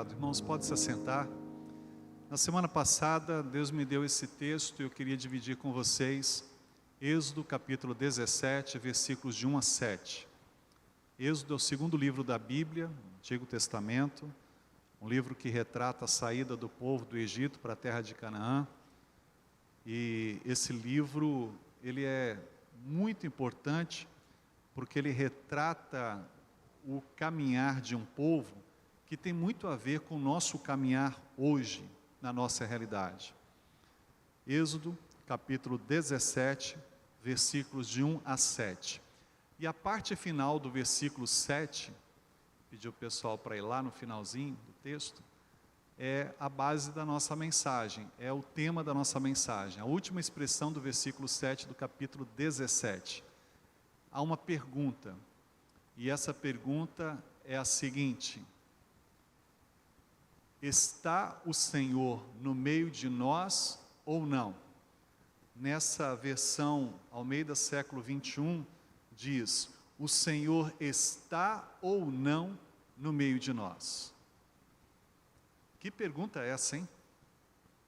Obrigado. Irmãos, pode se assentar. Na semana passada, Deus me deu esse texto e eu queria dividir com vocês. Êxodo capítulo 17, versículos de 1 a 7. Êxodo é o segundo livro da Bíblia, Antigo Testamento, um livro que retrata a saída do povo do Egito para a terra de Canaã. E esse livro, ele é muito importante porque ele retrata o caminhar de um povo que tem muito a ver com o nosso caminhar hoje, na nossa realidade. Êxodo, capítulo 17, versículos de 1 a 7. E a parte final do versículo 7, pedi o pessoal para ir lá no finalzinho do texto, é a base da nossa mensagem, é o tema da nossa mensagem. A última expressão do versículo 7 do capítulo 17. Há uma pergunta, e essa pergunta é a seguinte: está o Senhor no meio de nós ou não? Nessa versão Almeida século 21, diz: o Senhor está ou não no meio de nós? Que pergunta é essa, hein?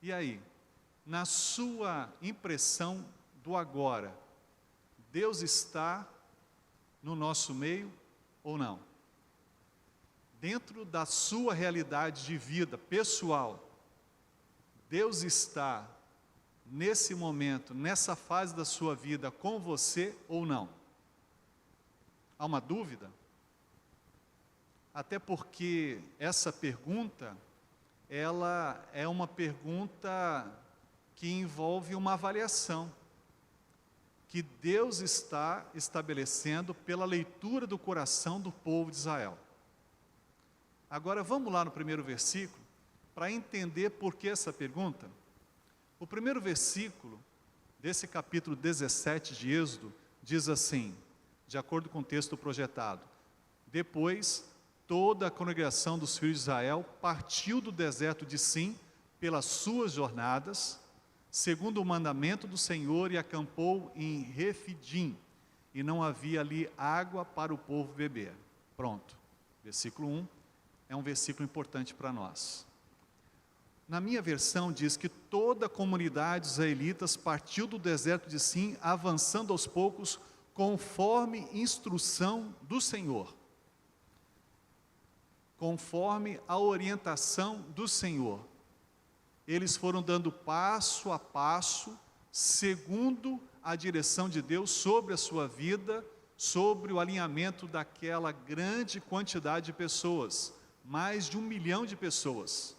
E aí, na sua impressão do agora, Deus está no nosso meio ou não? Dentro da sua realidade de vida pessoal, Deus está nesse momento, nessa fase da sua vida com você ou não? Há uma dúvida? Até porque essa pergunta, ela é uma pergunta que envolve uma avaliação que Deus está estabelecendo pela leitura do coração do povo de Israel. Agora vamos lá no primeiro versículo, para entender por que essa pergunta. O primeiro versículo desse capítulo 17 de Êxodo diz assim, de acordo com o texto projetado: depois toda a congregação dos filhos de Israel partiu do deserto de Sim pelas suas jornadas, segundo o mandamento do Senhor, e acampou em Refidim, e não havia ali água para o povo beber. Pronto, versículo 1 é um versículo importante para nós. Na minha versão diz que toda a comunidade dos israelitas partiu do deserto de Sim, avançando aos poucos, conforme instrução do Senhor. Conforme a orientação do Senhor. Eles foram dando passo a passo, segundo a direção de Deus sobre a sua vida, sobre o alinhamento daquela grande quantidade de pessoas, mais de 1 milhão de pessoas.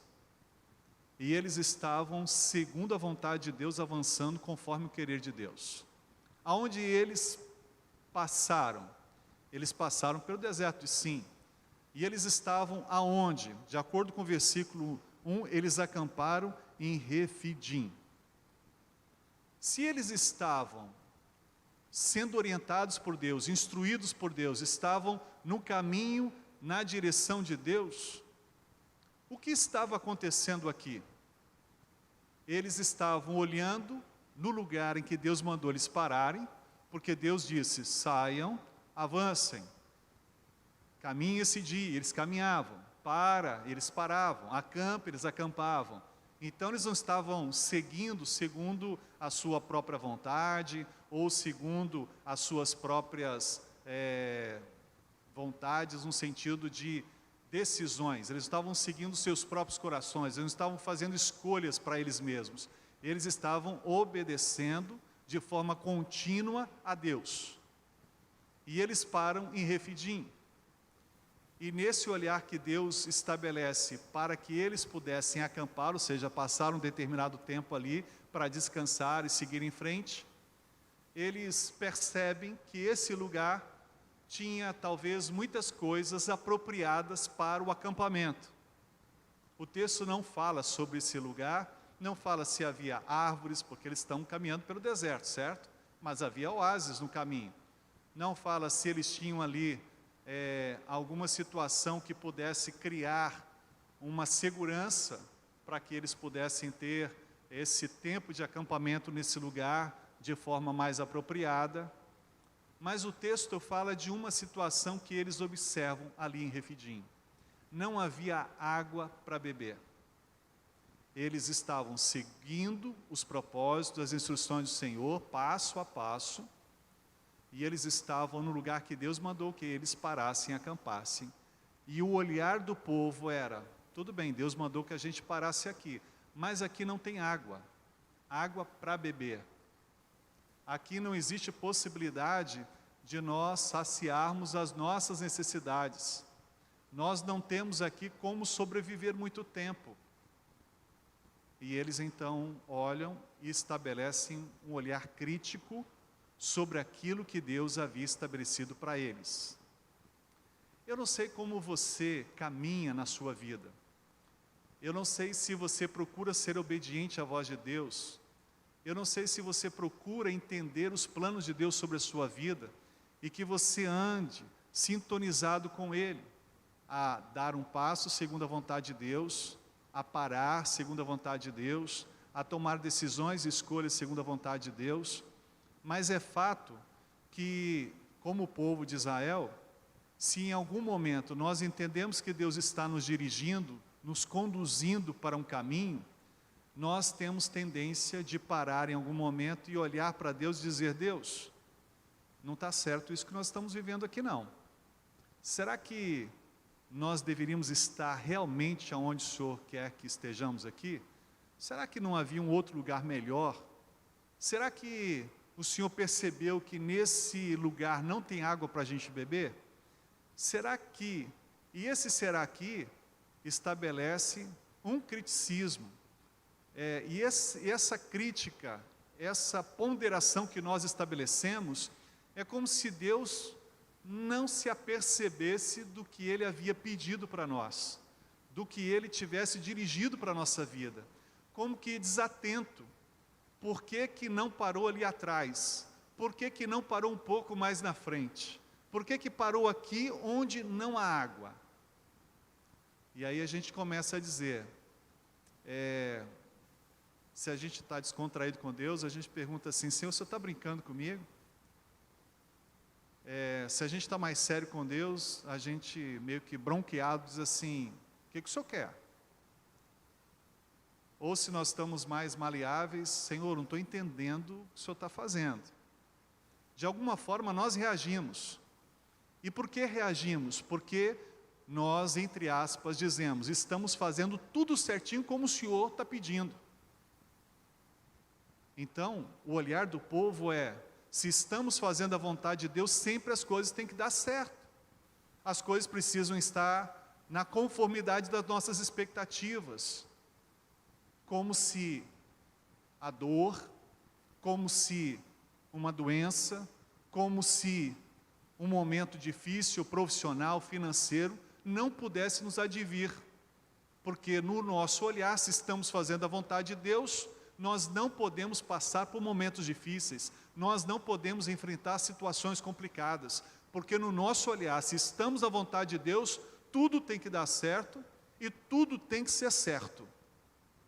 E eles estavam, segundo a vontade de Deus, avançando conforme o querer de Deus. Aonde eles passaram? Eles passaram pelo deserto de Sim. E eles estavam aonde? De acordo com o versículo 1, eles acamparam em Refidim. Se eles estavam sendo orientados por Deus, instruídos por Deus, estavam no caminho, na direção de Deus, o que estava acontecendo aqui? Eles estavam olhando no lugar em que Deus mandou eles pararem, porque Deus disse: saiam, avancem, caminhem esse dia. Eles caminhavam, eles paravam, acampa, eles acampavam. Então eles não estavam segundo a sua própria vontade, ou segundo as suas próprias vontades, no sentido de decisões. Eles estavam seguindo seus próprios corações, eles não estavam fazendo escolhas para eles mesmos. Eles estavam obedecendo de forma contínua a Deus. E eles param em Refidim. E nesse olhar que Deus estabelece para que eles pudessem acampar, ou seja, passar um determinado tempo ali para descansar e seguir em frente, eles percebem que esse lugar tinha talvez muitas coisas apropriadas para o acampamento. O texto não fala sobre esse lugar, não fala se havia árvores, porque eles estão caminhando pelo deserto, certo? Mas havia oásis no caminho. Não fala se eles tinham ali alguma situação que pudesse criar uma segurança para que eles pudessem ter esse tempo de acampamento nesse lugar de forma mais apropriada. Mas o texto fala de uma situação que eles observam ali em Refidim. não havia água para beber. Eles estavam seguindo os propósitos, as instruções do Senhor, passo a passo, e eles estavam no lugar que Deus mandou que eles parassem e acampassem. E o olhar do povo era, tudo bem, Deus mandou que a gente parasse aqui, mas aqui não tem água para beber. Aqui não existe possibilidade de nós saciarmos as nossas necessidades. Nós não temos aqui como sobreviver muito tempo. E eles então olham e estabelecem um olhar crítico sobre aquilo que Deus havia estabelecido para eles. Eu não sei como você caminha na sua vida. Eu não sei se você procura ser obediente à voz de Deus. Eu não sei se você procura entender os planos de Deus sobre a sua vida e que você ande sintonizado com Ele, a dar um passo segundo a vontade de Deus, a parar segundo a vontade de Deus, a tomar decisões e escolhas segundo a vontade de Deus. Mas é fato que, como o povo de Israel, se em algum momento nós entendemos que Deus está nos dirigindo, nos conduzindo para um caminho, nós temos tendência de parar em algum momento e olhar para Deus e dizer, Deus, não está certo isso que nós estamos vivendo aqui não. Será que nós deveríamos estar realmente aonde o Senhor quer que estejamos aqui? Será que não havia um outro lugar melhor? Será que o Senhor percebeu que nesse lugar não tem água para a gente beber? Será que, e esse será que estabelece um criticismo, e essa crítica, essa ponderação que nós estabelecemos, é como se Deus não se apercebesse do que Ele havia pedido para nós, do que Ele tivesse dirigido para a nossa vida, como que desatento. Por que que não parou ali atrás? Por que que não parou um pouco mais na frente? Por que que parou aqui onde não há água? E aí a gente começa a dizer, se a gente está descontraído com Deus, a gente pergunta assim, Senhor, o Senhor está brincando comigo? Se a gente está mais sério com Deus, a gente meio que bronqueado diz assim, o que o Senhor quer? Ou se nós estamos mais maleáveis, Senhor, não estou entendendo o que o Senhor está fazendo. De alguma forma nós reagimos. E por que reagimos? Porque nós, entre aspas, dizemos, estamos fazendo tudo certinho como o Senhor está pedindo. Então, o olhar do povo é, se estamos fazendo a vontade de Deus, sempre as coisas têm que dar certo. As coisas precisam estar na conformidade das nossas expectativas. Como se a dor, como se uma doença, como se um momento difícil, profissional, financeiro, não pudesse nos advir. Porque no nosso olhar, se estamos fazendo a vontade de Deus, nós não podemos passar por momentos difíceis, nós não podemos enfrentar situações complicadas, porque no nosso olhar, se estamos à vontade de Deus, tudo tem que dar certo e tudo tem que ser certo.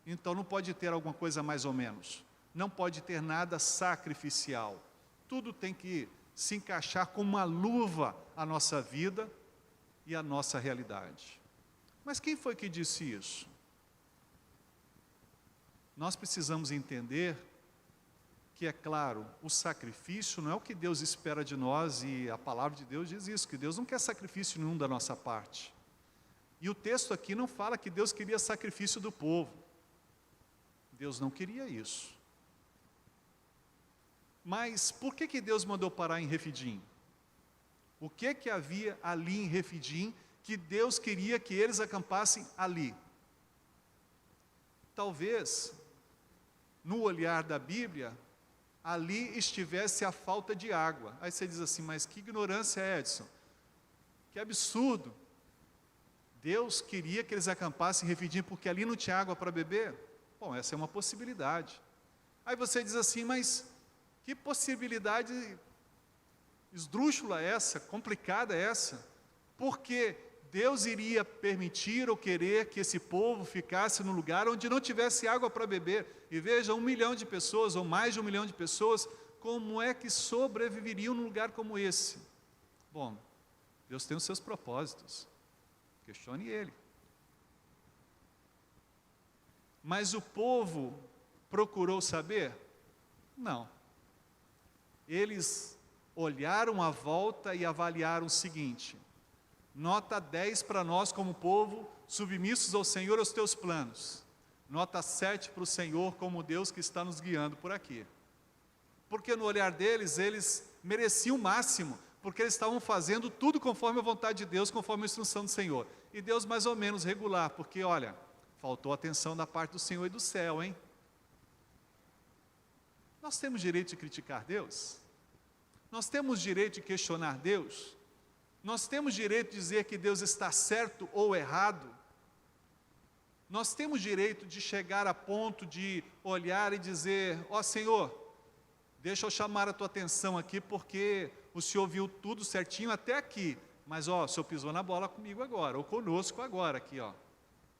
Então não pode ter alguma coisa mais ou menos, não pode ter nada sacrificial, tudo tem que se encaixar como uma luva à nossa vida e à nossa realidade. Mas quem foi que disse isso? Nós precisamos entender que, é claro, o sacrifício não é o que Deus espera de nós, e a palavra de Deus diz isso, que Deus não quer sacrifício nenhum da nossa parte. E o texto aqui não fala que Deus queria sacrifício do povo. Deus não queria isso. Mas por que Deus mandou parar em Refidim? O que havia ali em Refidim que Deus queria que eles acampassem ali? Talvez, no olhar da Bíblia, ali estivesse a falta de água. Aí você diz assim, mas que ignorância, Edson? Que absurdo! Deus queria que eles acampassem em Refidim porque ali não tinha água para beber? Bom, essa é uma possibilidade. Aí você diz assim, mas que possibilidade esdrúxula é essa, complicada é essa? Porque Deus iria permitir ou querer que esse povo ficasse num lugar onde não tivesse água para beber. E veja, 1 milhão de pessoas, ou mais de 1 milhão de pessoas, como é que sobreviveriam num lugar como esse? Bom, Deus tem os seus propósitos. Questione ele. Mas o povo procurou saber? Não. Eles olharam à volta e avaliaram o seguinte: nota 10 para nós como povo, submissos ao Senhor e aos teus planos. Nota 7 para o Senhor como Deus que está nos guiando por aqui. Porque no olhar deles, eles mereciam o máximo, porque eles estavam fazendo tudo conforme a vontade de Deus, conforme a instrução do Senhor. E Deus mais ou menos regular, porque olha, faltou atenção da parte do Senhor e do céu, hein? Nós temos direito de criticar Deus? Nós temos direito de questionar Deus? Nós temos direito de dizer que Deus está certo ou errado? Nós temos direito de chegar a ponto de olhar e dizer: ó Senhor, deixa eu chamar a tua atenção aqui, porque o Senhor viu tudo certinho até aqui, mas ó, o Senhor pisou na bola comigo agora, ou conosco agora aqui, ó.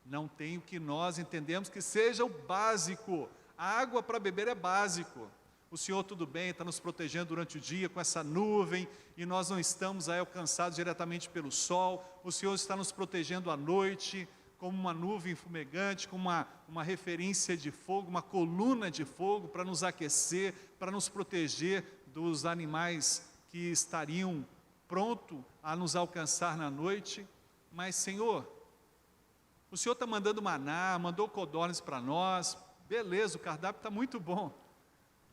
Não tem o que nós entendemos que seja o básico. A água para beber é básico. O Senhor, tudo bem, está nos protegendo durante o dia com essa nuvem, e nós não estamos aí alcançados diretamente pelo sol. O Senhor está nos protegendo à noite, como uma nuvem fumegante, como uma referência de fogo, uma coluna de fogo para nos aquecer, para nos proteger dos animais que estariam prontos a nos alcançar na noite. Mas Senhor, o Senhor está mandando maná, mandou codornas para nós, beleza, o cardápio está muito bom.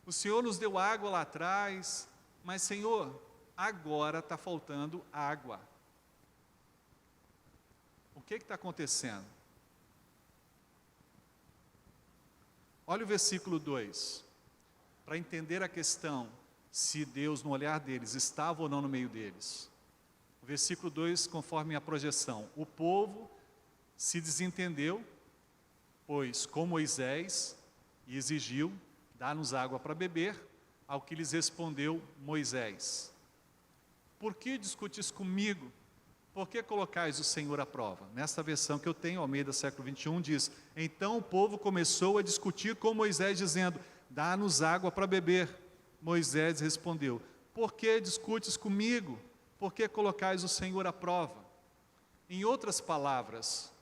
O Senhor nos deu água lá atrás, mas Senhor, agora está faltando água. O que está acontecendo? Olha o versículo 2, para entender a questão, se Deus no olhar deles estava ou não no meio deles. O versículo 2, conforme a projeção: o povo se desentendeu, pois com Moisés, e exigiu: dá-nos água para beber, ao que lhes respondeu Moisés: por que discutis comigo? Por que colocais o Senhor à prova? Nesta versão que eu tenho, Almeida século 21, diz: então o povo começou a discutir com Moisés, dizendo: dá-nos água para beber. Moisés respondeu: por que discutes comigo? Por que colocais o Senhor à prova? Em outras palavras,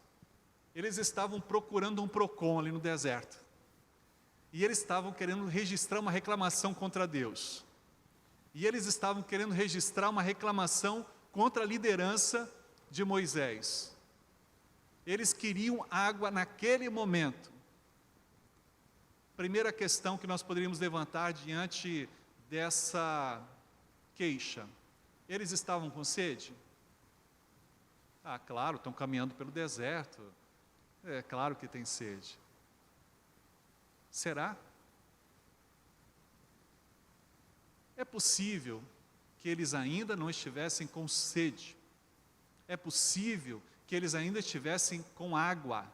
eles estavam procurando um PROCON ali no deserto. E eles estavam querendo registrar uma reclamação contra Deus. E eles estavam querendo registrar uma reclamação contra a liderança de Moisés. Eles queriam água naquele momento. Primeira questão que nós poderíamos levantar diante dessa queixa: eles estavam com sede? Ah, claro, estão caminhando pelo deserto. É claro que tem sede. Será? É possível que eles ainda não estivessem com sede. É possível que eles ainda estivessem com água.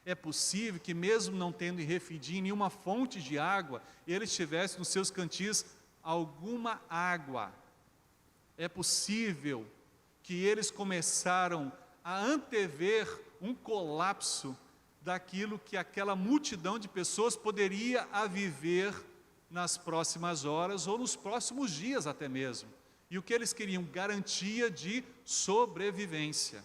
É possível que mesmo não tendo em Refidim nenhuma fonte de água, eles tivessem nos seus cantis alguma água. É possível que eles começaram a antever um colapso daquilo que aquela multidão de pessoas poderia a viver nas próximas horas ou nos próximos dias até mesmo. E o que eles queriam? Garantia de sobrevivência.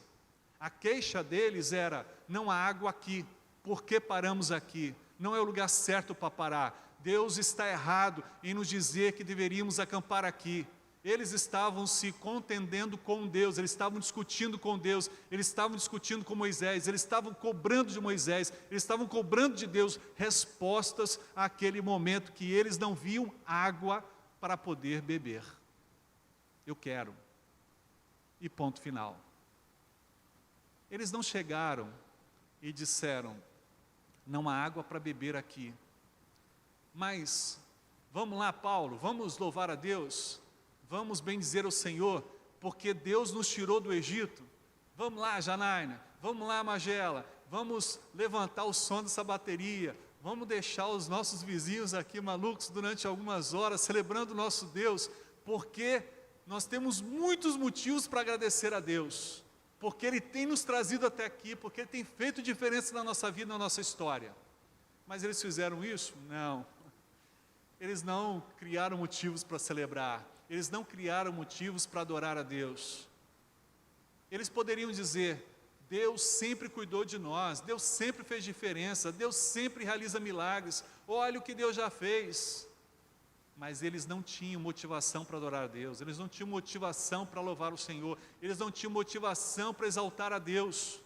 A queixa deles era: não há água aqui, por que paramos aqui? Não é o lugar certo para parar. Deus está errado em nos dizer que deveríamos acampar aqui. Eles estavam se contendendo com Deus, eles estavam discutindo com Deus, eles estavam discutindo com Moisés, eles estavam cobrando de Moisés, eles estavam cobrando de Deus respostas àquele momento que eles não viam água para poder beber. Eu quero. E ponto final. Eles não chegaram e disseram: não há água para beber aqui. Mas, vamos lá, Paulo, vamos louvar a Deus, vamos bendizer o Senhor, porque Deus nos tirou do Egito. Vamos lá, Janaina, vamos lá, Magela, vamos levantar o som dessa bateria, vamos deixar os nossos vizinhos aqui malucos durante algumas horas, celebrando o nosso Deus, porque nós temos muitos motivos para agradecer a Deus, porque Ele tem nos trazido até aqui, porque Ele tem feito diferença na nossa vida, na nossa história. Mas eles fizeram isso? Não. Eles não criaram motivos para celebrar, eles não criaram motivos para adorar a Deus. Eles poderiam dizer: Deus sempre cuidou de nós, Deus sempre fez diferença, Deus sempre realiza milagres, olha o que Deus já fez. Mas eles não tinham motivação para adorar a Deus, eles não tinham motivação para louvar o Senhor, eles não tinham motivação para exaltar a Deus,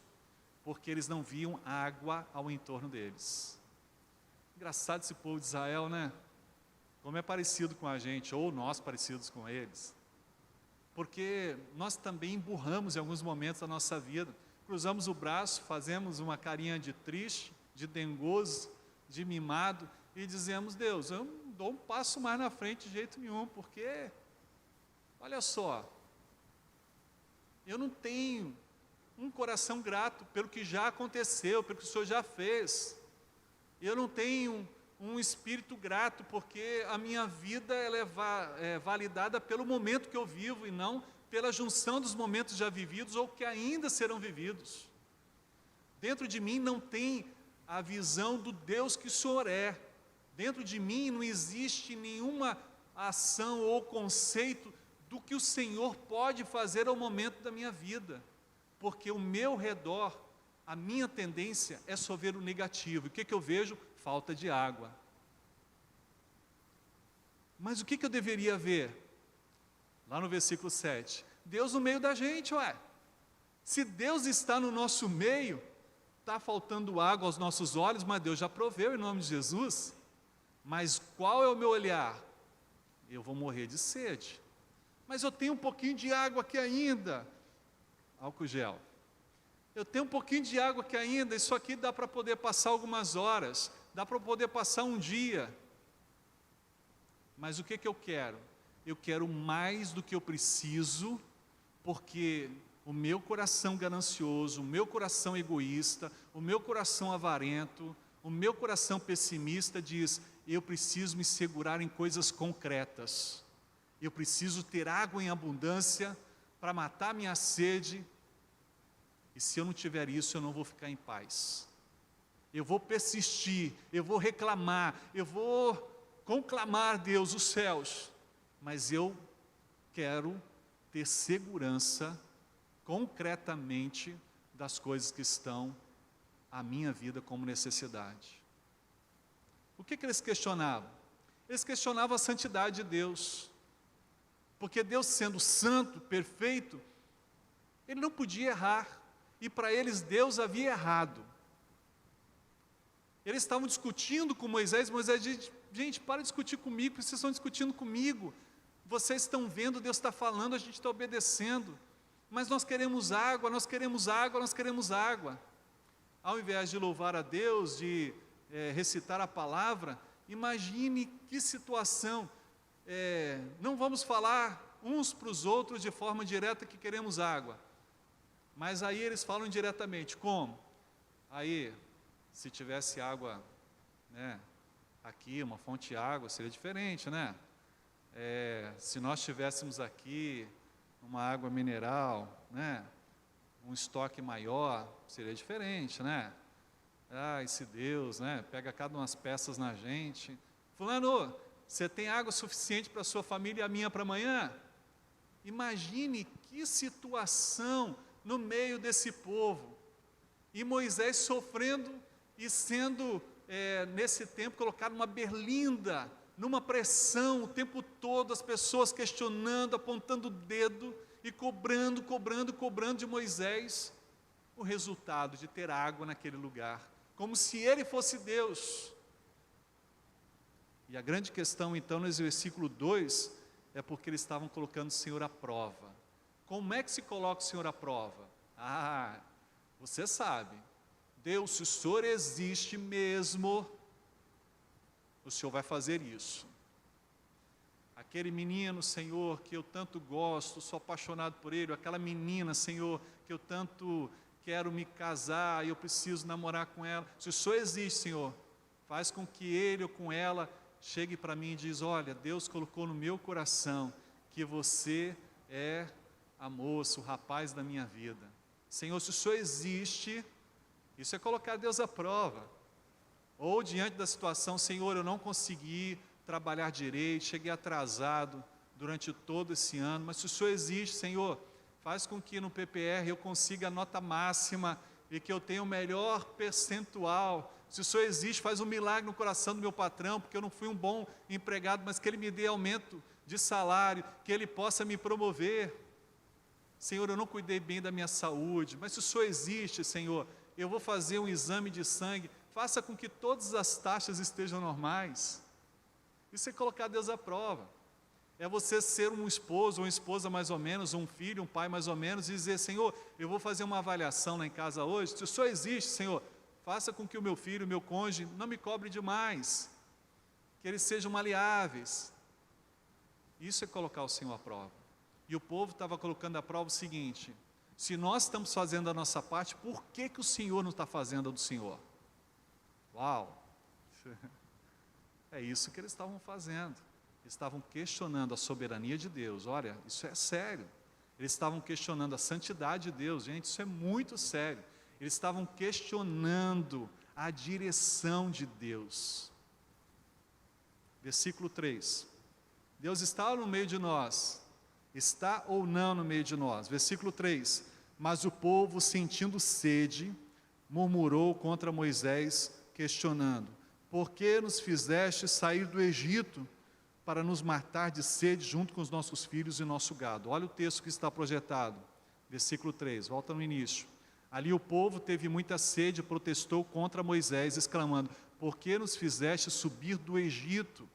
porque eles não viam água ao entorno deles. Engraçado esse povo de Israel, né? Como é parecido com a gente, ou nós parecidos com eles. Porque nós também emburramos em alguns momentos da nossa vida, cruzamos o braço, fazemos uma carinha de triste, de dengoso, de mimado, e dizemos: Deus, eu não dou um passo mais na frente de jeito nenhum, porque, olha só, eu não tenho um coração grato pelo que já aconteceu, pelo que o Senhor já fez. Eu não tenho um espírito grato, porque a minha vida ela é validada pelo momento que eu vivo, e não pela junção dos momentos já vividos, ou que ainda serão vividos. Dentro de mim não tem a visão do Deus que o Senhor é. Dentro de mim não existe nenhuma ação ou conceito do que o Senhor pode fazer ao momento da minha vida, porque o meu redor, a minha tendência é só ver o negativo. E o que eu vejo? Falta de água. Mas o que eu deveria ver? Lá no versículo 7, Deus no meio da gente, ué. Se Deus está no nosso meio, está faltando água aos nossos olhos, mas Deus já proveu em nome de Jesus. Mas qual é o meu olhar? Eu vou morrer de sede. Mas eu tenho um pouquinho de água aqui ainda. Álcool gel. Eu tenho um pouquinho de água aqui ainda, isso aqui dá para poder passar algumas horas, dá para poder passar um dia. Mas o que eu quero? Eu quero mais do que eu preciso, porque o meu coração ganancioso, o meu coração egoísta, o meu coração avarento, o meu coração pessimista diz: eu preciso me segurar em coisas concretas. Eu preciso ter água em abundância para matar minha sede. E se eu não tiver isso, eu não vou ficar em paz. Eu vou persistir, eu vou reclamar, eu vou conclamar Deus, os céus. Mas eu quero ter segurança concretamente das coisas que estão à minha vida como necessidade. O que eles questionavam? Eles questionavam a santidade de Deus, porque Deus, sendo santo, perfeito, Ele não podia errar, e para eles Deus havia errado. Eles estavam discutindo com Moisés disse: gente, para de discutir comigo, porque vocês estão discutindo comigo, vocês estão vendo, Deus está falando, a gente está obedecendo, mas nós queremos água, nós queremos água, nós queremos água. Ao invés de louvar a Deus, de recitar a palavra, imagine que situação. Não vamos falar uns para os outros de forma direta que queremos água, mas aí eles falam indiretamente. Como? Aí, se tivesse água, né, aqui, uma fonte de água, seria diferente, né? Se nós tivéssemos aqui uma água mineral, né, um estoque maior, seria diferente, né? Esse Deus, né, pega cada umas peças na gente. Fulano, você tem água suficiente para a sua família e a minha para amanhã? Imagine que situação no meio desse povo. E Moisés sofrendo e sendo, nesse tempo, colocado numa berlinda, numa pressão o tempo todo, as pessoas questionando, apontando o dedo e cobrando de Moisés o resultado de ter água naquele lugar, como se ele fosse Deus. E a grande questão então nesse versículo 2 é porque eles estavam colocando o Senhor à prova. Como é que se coloca o Senhor à prova? Você sabe, Deus, se o Senhor existe mesmo, o Senhor vai fazer isso. Aquele menino, Senhor, que eu tanto gosto, sou apaixonado por ele, aquela menina, Senhor, que eu tanto quero me casar, e eu preciso namorar com ela. Se o Senhor existe, Senhor, faz com que ele ou com ela chegue para mim e diz: olha, Deus colocou no meu coração que você é a moça, o rapaz da minha vida. Senhor, se o Senhor existe, isso é colocar Deus à prova. Ou diante da situação: Senhor, eu não consegui trabalhar direito, cheguei atrasado durante todo esse ano, mas se o Senhor existe, Senhor, faz com que no PPR eu consiga a nota máxima e que eu tenha o melhor percentual. Se o Senhor existe, faz um milagre no coração do meu patrão, porque eu não fui um bom empregado, mas que Ele me dê aumento de salário, que Ele possa me promover. Senhor, eu não cuidei bem da minha saúde, mas se o Senhor existe, Senhor, eu vou fazer um exame de sangue, faça com que todas as taxas estejam normais. Isso é colocar Deus à prova. É você ser um esposo, ou uma esposa mais ou menos, um filho, um pai mais ou menos, e dizer, Senhor, eu vou fazer uma avaliação lá em casa hoje, se o Senhor existe, Senhor, faça com que o meu filho, o meu cônjuge, não me cobre demais, que eles sejam maleáveis. Isso é colocar o Senhor à prova. E o povo estava colocando à prova o seguinte, se nós estamos fazendo a nossa parte, por que o Senhor não está fazendo a do Senhor? Uau! É isso que eles estavam fazendo. Estavam questionando a soberania de Deus. Olha, isso é sério. Eles estavam questionando a santidade de Deus. Gente, isso é muito sério. Eles estavam questionando a direção de Deus. Versículo 3. Deus está no meio de nós. Está ou não no meio de nós? Versículo 3. Mas o povo, sentindo sede, murmurou contra Moisés, questionando: por que nos fizeste sair do Egito para nos matar de sede junto com os nossos filhos e nosso gado? Olha o texto que está projetado, versículo 3, volta no início. Ali o povo teve muita sede e protestou contra Moisés, exclamando: por que nos fizeste subir do Egito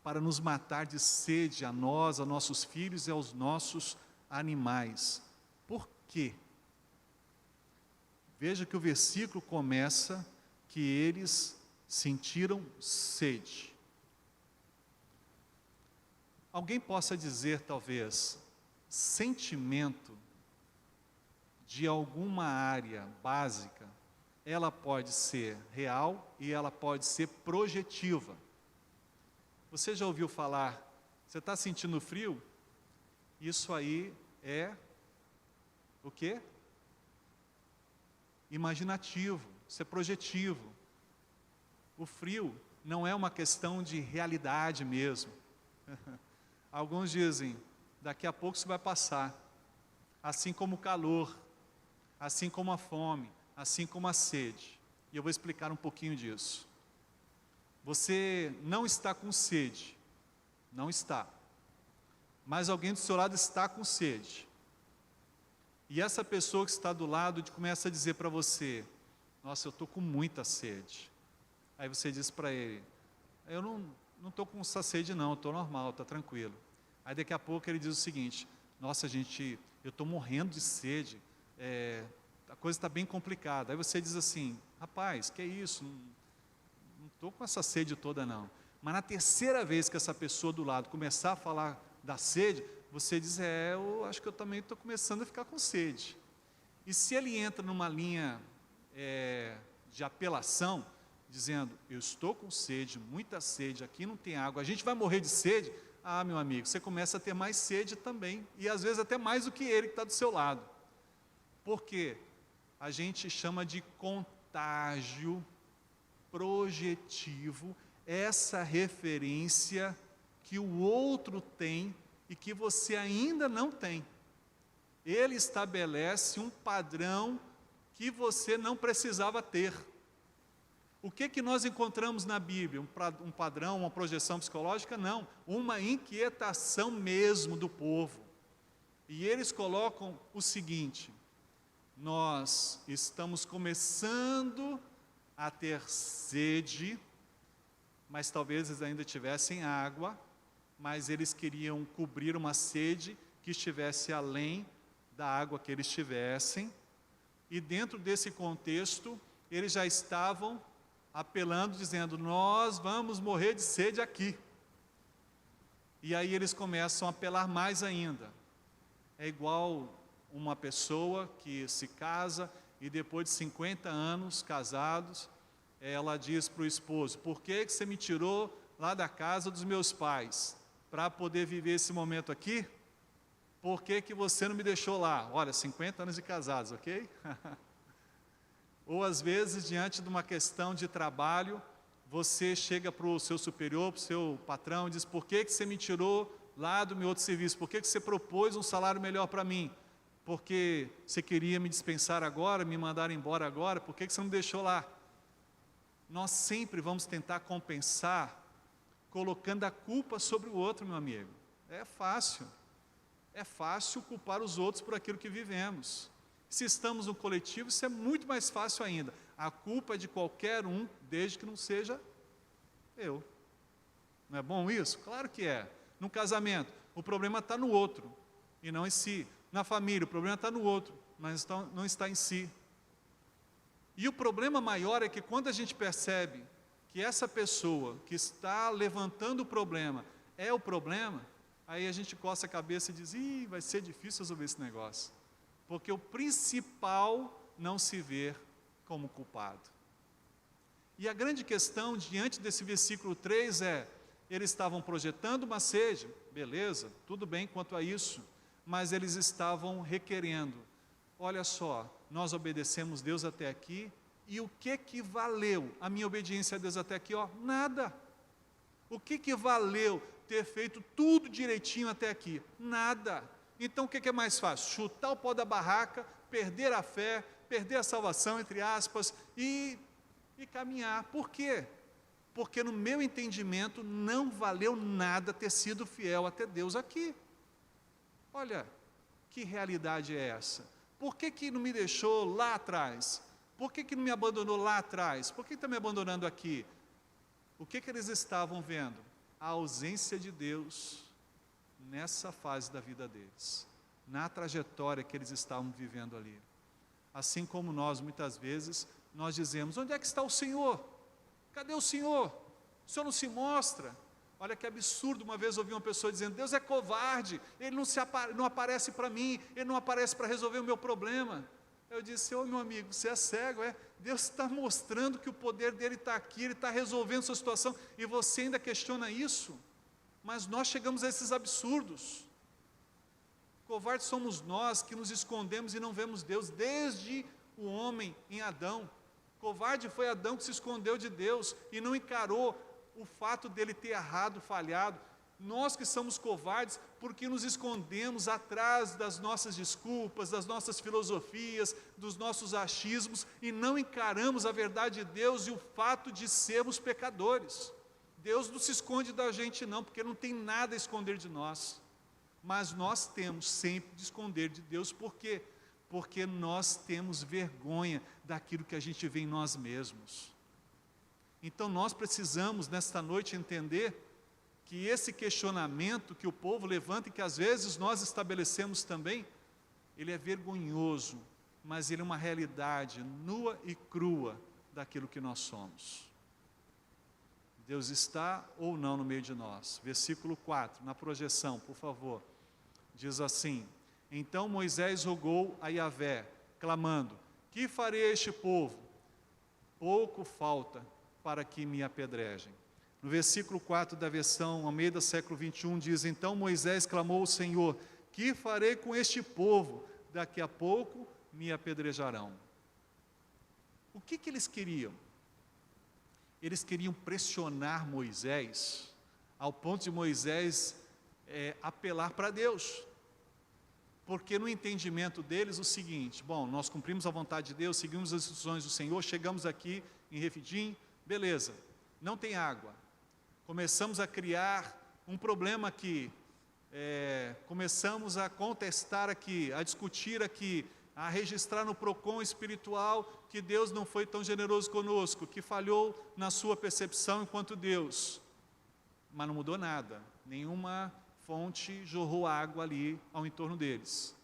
para nos matar de sede, a nós, a nossos filhos e aos nossos animais? Por quê? Veja que o versículo começa que eles sentiram sede. Alguém possa dizer, talvez, sentimento de alguma área básica, ela pode ser real e ela pode ser projetiva. Você já ouviu falar, você está sentindo frio? Isso aí é o quê? Imaginativo, isso é projetivo. O frio não é uma questão de realidade mesmo. Alguns dizem, daqui a pouco isso vai passar. Assim como o calor, assim como a fome, assim como a sede. E eu vou explicar um pouquinho disso. Você não está com sede, não está. Mas alguém do seu lado está com sede. E essa pessoa que está do lado começa a dizer para você: nossa, eu estou com muita sede. Aí você diz para ele: eu não estou com essa sede não, estou normal, está tranquilo. Aí daqui a pouco ele diz o seguinte: nossa gente, eu estou morrendo de sede, a coisa está bem complicada. Aí você diz assim: rapaz, que é isso, não estou com essa sede toda não. Mas na terceira vez que essa pessoa do lado começar a falar da sede, você diz: eu acho que eu também estou começando a ficar com sede. E se ele entra numa linha de apelação, dizendo: eu estou com sede, muita sede, aqui não tem água, a gente vai morrer de sede. Ah, meu amigo, você começa a ter mais sede também, e às vezes até mais do que ele que está do seu lado. Por quê? A gente chama de contágio projetivo, essa referência que o outro tem e que você ainda não tem. Ele estabelece um padrão que você não precisava ter. O que nós encontramos na Bíblia? Um padrão, uma projeção psicológica? Não, uma inquietação mesmo do povo. E eles colocam o seguinte: nós estamos começando a ter sede, mas talvez eles ainda tivessem água, mas eles queriam cobrir uma sede que estivesse além da água que eles tivessem, e dentro desse contexto, eles já estavam apelando, dizendo: nós vamos morrer de sede aqui. E aí eles começam a apelar mais ainda. É igual uma pessoa que se casa e depois de 50 anos casados, ela diz para o esposo: por que você me tirou lá da casa dos meus pais? Para poder viver esse momento aqui? Por que você não me deixou lá? Olha, 50 anos de casados, ok? Ou às vezes, diante de uma questão de trabalho, você chega para o seu superior, para o seu patrão, e diz: por que você me tirou lá do meu outro serviço, por que você propôs um salário melhor para mim? Porque você queria me dispensar agora, me mandar embora agora, por que você não deixou lá? Nós sempre vamos tentar compensar, colocando a culpa sobre o outro, meu amigo. É fácil culpar os outros por aquilo que vivemos. Se estamos no coletivo, isso é muito mais fácil ainda. A culpa é de qualquer um, desde que não seja eu. Não é bom isso? Claro que é. No casamento, o problema está no outro, e não em si. Na família, o problema está no outro, mas não está em si. E o problema maior é que quando a gente percebe que essa pessoa que está levantando o problema é o problema, aí a gente coça a cabeça e diz, vai ser difícil resolver esse negócio. Porque o principal não se vê como culpado. E a grande questão diante desse versículo 3 é, eles estavam projetando uma sede, beleza, tudo bem quanto a isso, mas eles estavam requerendo, olha só, nós obedecemos Deus até aqui, e o que valeu a minha obediência a Deus até aqui? Nada. O que valeu ter feito tudo direitinho até aqui? Nada. Então o que é mais fácil? Chutar o pau da barraca, perder a fé, perder a salvação, entre aspas, e caminhar. Por quê? Porque no meu entendimento não valeu nada ter sido fiel até Deus aqui. Olha, que realidade é essa? Por que não me deixou lá atrás? Por que não me abandonou lá atrás? Por que está me abandonando aqui? O que eles estavam vendo? A ausência de Deus nessa fase da vida deles, na trajetória que eles estavam vivendo ali. Assim como nós, muitas vezes, nós dizemos, onde é que está o Senhor? Cadê o Senhor? O Senhor não se mostra. Olha que absurdo, uma vez ouvi uma pessoa dizendo, Deus é covarde, Ele não aparece para mim, Ele não aparece para resolver o meu problema. Eu disse, meu amigo, você é cego, Deus está mostrando que o poder dEle está aqui, Ele está resolvendo sua situação, e você ainda questiona isso? Mas nós chegamos a esses absurdos. Covardes somos nós que nos escondemos e não vemos Deus, desde o homem em Adão. Covarde foi Adão que se escondeu de Deus e não encarou o fato dele ter errado, falhado. Nós que somos covardes porque nos escondemos atrás das nossas desculpas, das nossas filosofias, dos nossos achismos e não encaramos a verdade de Deus e o fato de sermos pecadores. Deus não se esconde da gente não, porque não tem nada a esconder de nós. Mas nós temos sempre de esconder de Deus, por quê? Porque nós temos vergonha daquilo que a gente vê em nós mesmos. Então nós precisamos nesta noite entender que esse questionamento que o povo levanta e que às vezes nós estabelecemos também, ele é vergonhoso, mas ele é uma realidade nua e crua daquilo que nós somos. Deus está ou não no meio de nós. Versículo 4, na projeção, por favor, diz assim, então Moisés rogou a Yahvé, clamando, que farei a este povo? Pouco falta para que me apedrejem. No versículo 4 da versão Almeida, século 21, diz, então Moisés clamou ao Senhor, que farei com este povo? Daqui a pouco me apedrejarão. O que eles queriam? Eles queriam pressionar Moisés, ao ponto de Moisés apelar para Deus. Porque no entendimento deles o seguinte, bom, nós cumprimos a vontade de Deus, seguimos as instruções do Senhor, chegamos aqui em Refidim, beleza, não tem água. Começamos a criar um problema aqui, começamos a contestar aqui, a discutir aqui, a registrar no PROCON espiritual que Deus não foi tão generoso conosco, que falhou na sua percepção enquanto Deus. Mas não mudou nada, nenhuma fonte jorrou água ali ao entorno deles.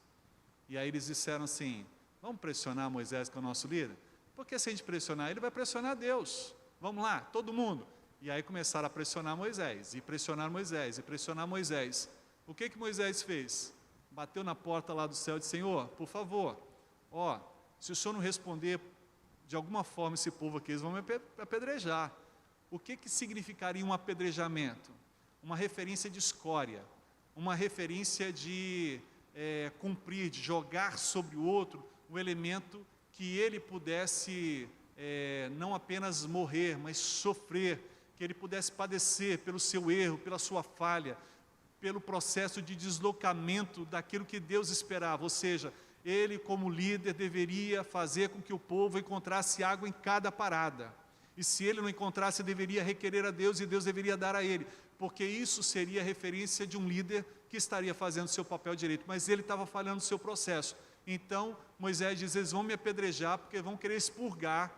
E aí eles disseram assim, vamos pressionar Moisés, que é o nosso líder? Porque se a gente pressionar, ele vai pressionar Deus. Vamos lá, todo mundo. E aí começaram a pressionar Moisés, e pressionar Moisés, e pressionar Moisés. O que Moisés fez? Bateu na porta lá do céu e disse, Senhor, por favor, se o Senhor não responder de alguma forma esse povo aqui, eles vão me apedrejar. O que significaria um apedrejamento? Uma referência de escória, uma referência de cumprir, de jogar sobre o outro um elemento que ele pudesse não apenas morrer, mas sofrer, que ele pudesse padecer pelo seu erro, pela sua falha. pelo processo de deslocamento daquilo que Deus esperava, ou seja, ele como líder deveria fazer com que o povo encontrasse água em cada parada, e se ele não encontrasse, deveria requerer a Deus, e Deus deveria dar a ele, porque isso seria referência de um líder que estaria fazendo seu papel direito, mas ele estava falhando o seu processo. Então Moisés diz, eles vão me apedrejar, porque vão querer expurgar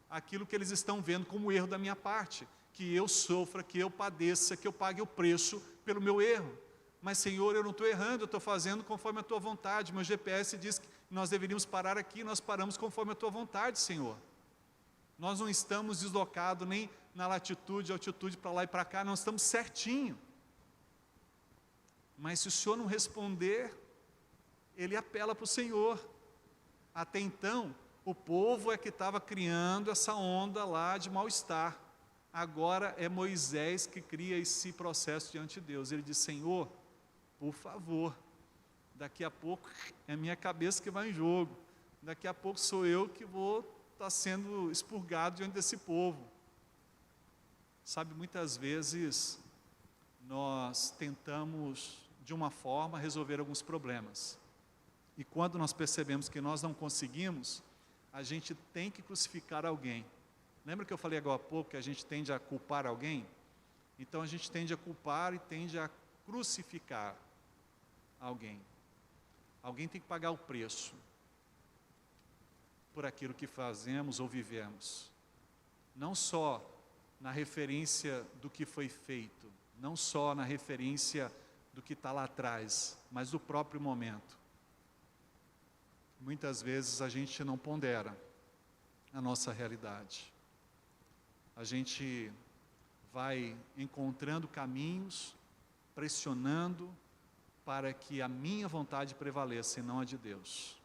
aquilo que eles estão vendo como erro da minha parte, que eu sofra, que eu padeça, que eu pague o preço pelo meu erro. Mas Senhor, eu não estou errando, eu estou fazendo conforme a Tua vontade, meu GPS diz que nós deveríamos parar aqui, nós paramos conforme a Tua vontade, Senhor. Nós não estamos deslocados nem na latitude, altitude, para lá e para cá, nós estamos certinho. Mas se o Senhor não responder, ele apela para o Senhor. Até então, o povo é que estava criando essa onda lá de mal-estar. Agora é Moisés que cria esse processo diante de Deus. Ele diz, Senhor, por favor, daqui a pouco é minha cabeça que vai em jogo. Daqui a pouco sou eu que vou estar sendo expurgado diante desse povo. Sabe, muitas vezes nós tentamos de uma forma resolver alguns problemas. E quando nós percebemos que nós não conseguimos, a gente tem que crucificar alguém. Lembra que eu falei agora há pouco que a gente tende a culpar alguém? Então a gente tende a culpar e tende a crucificar alguém. Alguém tem que pagar o preço por aquilo que fazemos ou vivemos. Não só na referência do que foi feito, não só na referência do que está lá atrás, mas do próprio momento. Muitas vezes a gente não pondera a nossa realidade. A gente vai encontrando caminhos, pressionando para que a minha vontade prevaleça e não a de Deus.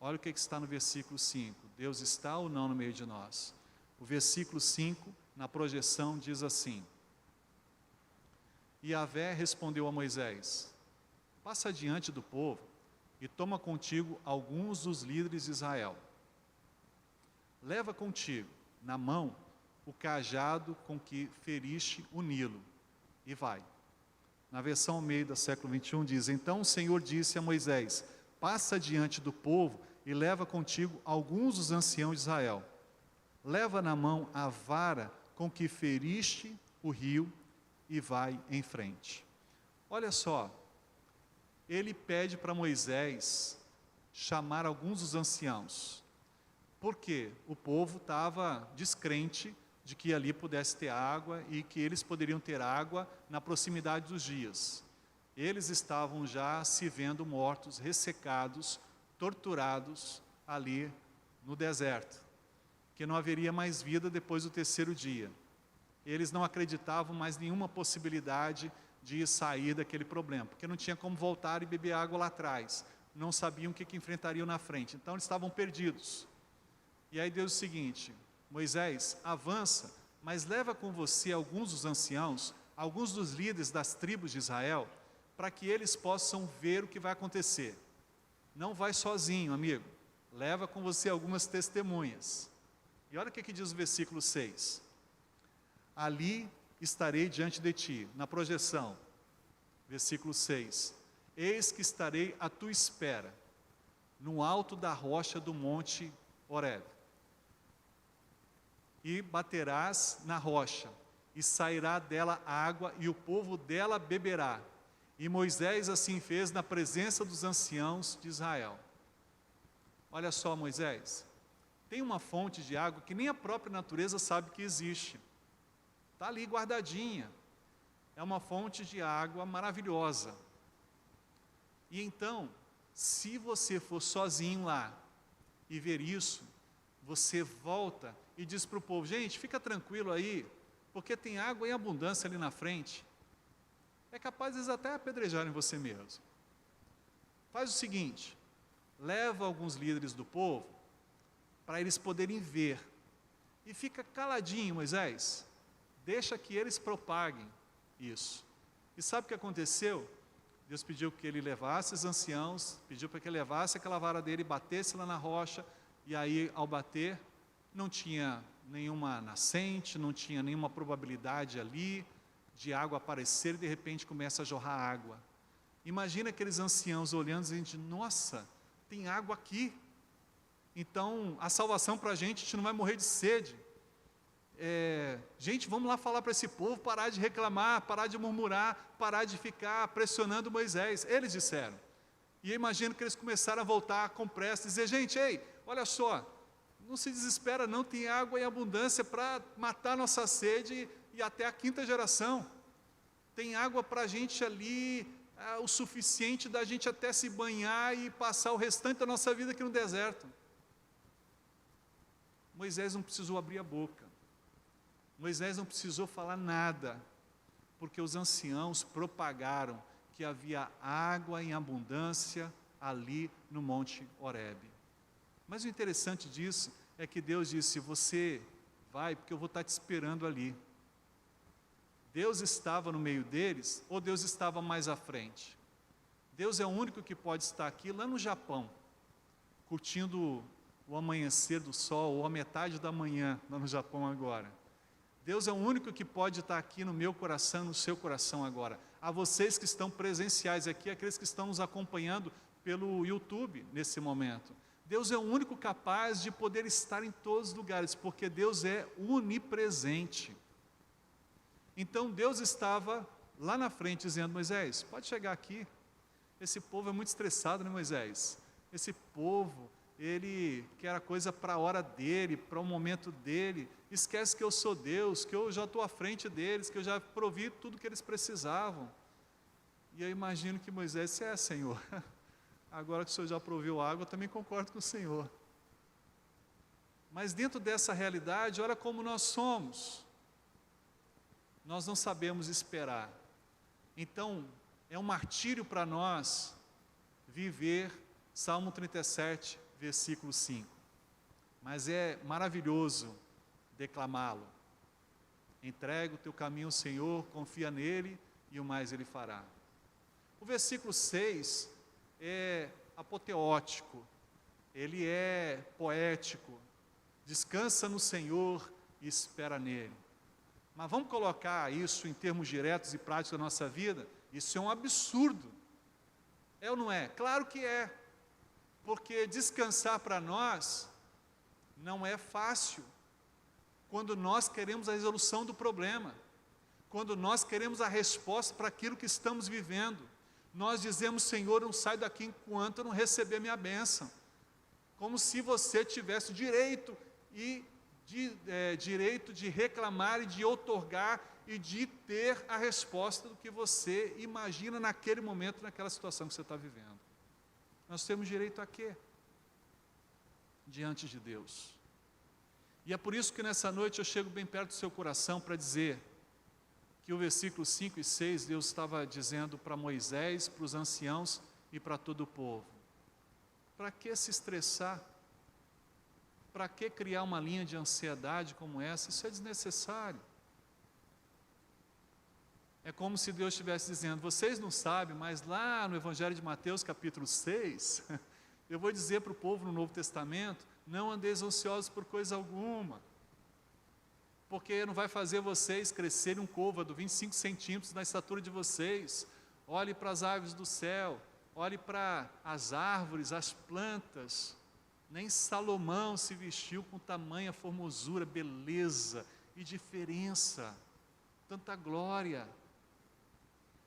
Olha o que está no versículo 5. Deus está ou não no meio de nós? O versículo 5, na projeção, diz assim: E Yahvé respondeu a Moisés: Passa adiante do povo e toma contigo alguns dos líderes de Israel. Leva contigo, na mão, o cajado com que feriste o Nilo, e vai. Na versão Almeida, século 21, diz: Então o Senhor disse a Moisés: Passa adiante do povo e leva contigo alguns dos anciãos de Israel. Leva na mão a vara com que feriste o rio e vai em frente. Olha só, ele pede para Moisés chamar alguns dos anciãos. Por quê? O povo estava descrente de que ali pudesse ter água e que eles poderiam ter água na proximidade dos dias. Eles estavam já se vendo mortos, ressecados, torturados ali no deserto, que não haveria mais vida depois do terceiro dia. Eles não acreditavam mais nenhuma possibilidade de sair daquele problema, porque não tinha como voltar e beber água lá atrás, não sabiam o que enfrentariam na frente, então eles estavam perdidos. E aí Deus diz o seguinte: Moisés, avança, mas leva com você alguns dos anciãos, alguns dos líderes das tribos de Israel, para que eles possam ver o que vai acontecer. Não vai sozinho, amigo, leva com você algumas testemunhas. E olha o que diz o versículo 6. Ali estarei diante de ti, na projeção, versículo 6. Eis que estarei à tua espera, no alto da rocha do monte Horebe. E baterás na rocha, e sairá dela água, e o povo dela beberá. E Moisés assim fez na presença dos anciãos de Israel. Olha só, Moisés, tem uma fonte de água que nem a própria natureza sabe que existe. Está ali guardadinha. É uma fonte de água maravilhosa. E então, se você for sozinho lá e ver isso, você volta e diz para o povo: gente, fica tranquilo aí, porque tem água em abundância ali na frente. É capaz eles até apedrejarem você mesmo. Faz o seguinte: leva alguns líderes do povo, para eles poderem ver. E fica caladinho, Moisés. Deixa que eles propaguem isso. E sabe o que aconteceu? Deus pediu que ele levasse os anciãos, pediu para que ele levasse aquela vara dele e batesse lá na rocha. E aí, ao bater, não tinha nenhuma nascente, não tinha nenhuma probabilidade ali de água aparecer e de repente começa a jorrar água. Imagina aqueles anciãos olhando e dizendo, nossa, tem água aqui. Então, a salvação para a gente não vai morrer de sede. Gente, vamos lá falar para esse povo parar de reclamar, parar de murmurar, parar de ficar pressionando Moisés. Eles disseram. E eu imagino que eles começaram a voltar com pressa, dizer, gente, ei, olha só, não se desespera não, tem água em abundância para matar nossa sede e até a 5ª geração. Tem água para a gente ali, o suficiente da gente até se banhar e passar o restante da nossa vida aqui no deserto. Moisés não precisou abrir a boca. Moisés não precisou falar nada, porque os anciãos propagaram que havia água em abundância ali no Monte Horebe. Mas o interessante disso é que Deus disse, você vai porque eu vou estar te esperando ali. Deus estava no meio deles ou Deus estava mais à frente? Deus é o único que pode estar aqui lá no Japão, curtindo o amanhecer do sol, ou a metade da manhã, lá no Japão agora. Deus é o único que pode estar aqui no meu coração, no seu coração agora. A vocês que estão presenciais aqui, aqueles que estão nos acompanhando pelo YouTube nesse momento. Deus é o único capaz de poder estar em todos os lugares, porque Deus é onipresente. Então Deus estava lá na frente dizendo, Moisés, pode chegar aqui. Esse povo é muito estressado, né, Moisés? Esse povo, ele quer a coisa para a hora dele, para o momento dele. Esquece que eu sou Deus, que eu já estou à frente deles, que eu já provi tudo que eles precisavam. E eu imagino que Moisés disse, Senhor, agora que o Senhor já proveu água, eu também concordo com o Senhor. Mas dentro dessa realidade, olha como nós somos. Nós não sabemos esperar. Então, é um martírio para nós viver Salmo 37, versículo 5. Mas é maravilhoso declamá-lo. Entrega o teu caminho ao Senhor, confia nele e o mais ele fará. O versículo 6 é apoteótico, ele é poético. Descansa no Senhor e espera nele. Mas vamos colocar isso em termos diretos e práticos da nossa vida? Isso é um absurdo. É ou não é? Claro que é. Porque descansar para nós não é fácil. Quando nós queremos a resolução do problema, quando nós queremos a resposta para aquilo que estamos vivendo, nós dizemos, Senhor, não sai daqui enquanto eu não receber a minha bênção. Como se você tivesse direito de reclamar e de outorgar e de ter a resposta do que você imagina naquele momento, naquela situação que você está vivendo. Nós temos direito a quê? Diante de Deus. E é por isso que nessa noite eu chego bem perto do seu coração para dizer que o versículo 5 e 6, Deus estava dizendo para Moisés, para os anciãos e para todo o povo. Para que se estressar? Para que criar uma linha de ansiedade como essa? Isso é desnecessário. É como se Deus estivesse dizendo, vocês não sabem, mas lá no Evangelho de Mateus, capítulo 6, eu vou dizer para o povo no Novo Testamento, não andeis ansiosos por coisa alguma, porque não vai fazer vocês crescerem um côvado 25 centímetros na estatura de vocês. Olhe para as aves do céu, olhe para as árvores, as plantas. Nem Salomão se vestiu com tamanha formosura, beleza e diferença, tanta glória.